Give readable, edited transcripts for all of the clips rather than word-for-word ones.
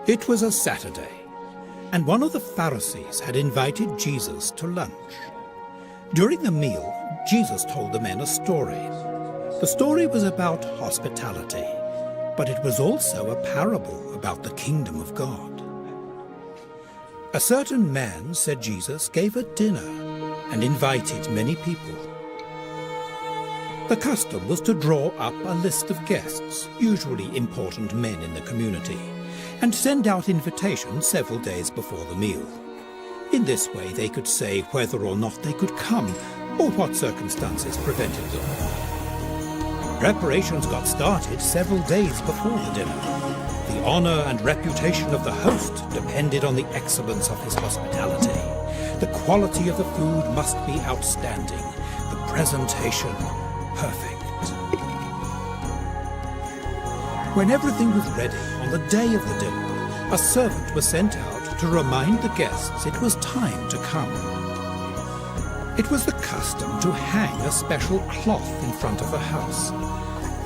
It was a Saturday, and one of the Pharisees had invited Jesus to lunch. During the meal, Jesus told the men a story. The story was about hospitality, but it was also a parable about the kingdom of God. A certain man, said Jesus, gave a dinner and invited many people. The custom was to draw up a list of guests, usually important men in the community, and send out invitations several days before the meal. In this way they could say whether or not they could come, or what circumstances prevented them. Preparations got started several days before the dinner. The honor and reputation of the host depended on the excellence of his hospitality. The quality of the food must be outstanding, the presentation perfect. When everything was ready on the day of the dinner, a servant was sent out to remind the guests it was time to come. It was the custom to hang a special cloth in front of the house.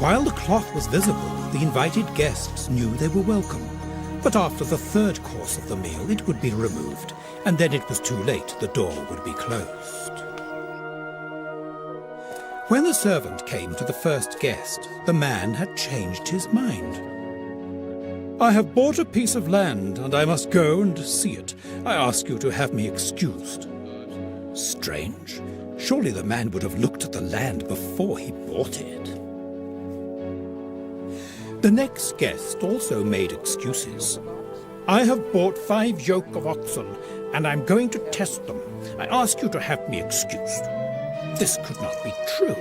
While the cloth was visible, the invited guests knew they were welcome. But after the third course of the meal, it would be removed, and then it was too late, the door would be closed. When the servant came to the first guest, the man had changed his mind. "I have bought a piece of land, and I must go and see it. I ask you to have me excused." Strange. Surely the man would have looked at the land before he bought it. The next guest also made excuses. "I have bought 5 yoke of oxen, and I'm going to test them. I ask you to have me excused." This could not be true.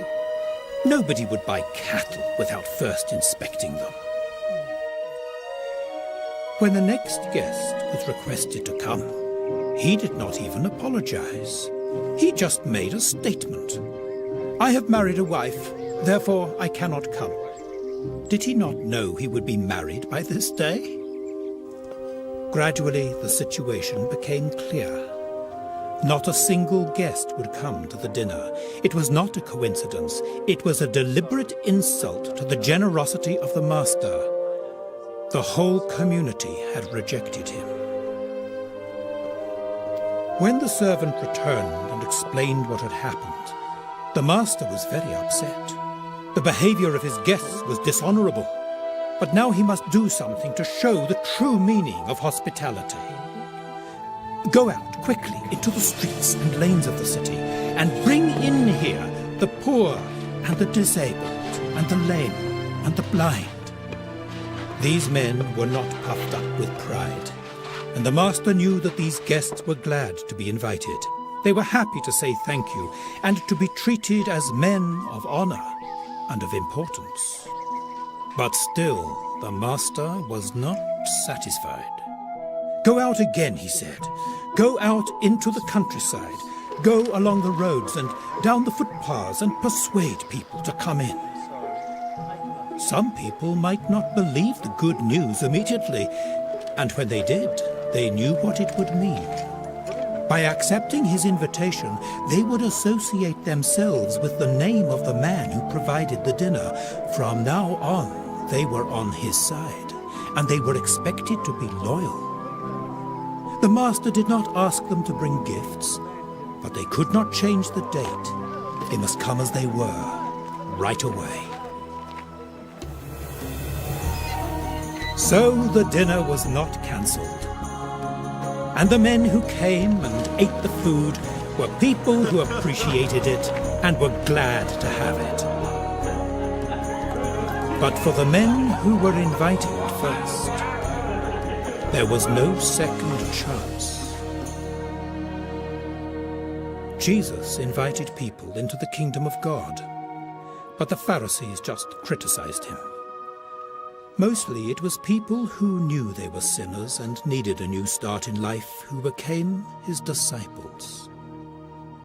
Nobody would buy cattle without first inspecting them. When the next guest was requested to come, he did not even apologize. He just made a statement. "I have married a wife, therefore I cannot come." Did he not know he would be married by this day? Gradually, the situation became clear. Not a single guest would come to the dinner. It was not a coincidence. It was a deliberate insult to the generosity of the master. The whole community had rejected him. When the servant returned and explained what had happened, the master was very upset. The behavior of his guests was dishonorable, but now he must do something to show the true meaning of hospitality. "Go out quickly into the streets and lanes of the city, and bring in here the poor and the disabled and the lame and the blind." These men were not puffed up with pride, and the master knew that these guests were glad to be invited. They were happy to say thank you and to be treated as men of honor and of importance. But still, the master was not satisfied. "Go out again," he said. "Go out into the countryside. Go along the roads and down the footpaths and persuade people to come in." Some people might not believe the good news immediately, and when they did, they knew what it would mean. By accepting his invitation, they would associate themselves with the name of the man who provided the dinner. From now on, they were on his side, and they were expected to be loyal. The master did not ask them to bring gifts, but they could not change the date. They must come as they were, right away. So the dinner was not cancelled. And the men who came and ate the food were people who appreciated it and were glad to have it. But for the men who were invited first, there was no second chance. Jesus invited people into the kingdom of God, but the Pharisees just criticized him. Mostly it was people who knew they were sinners and needed a new start in life who became his disciples.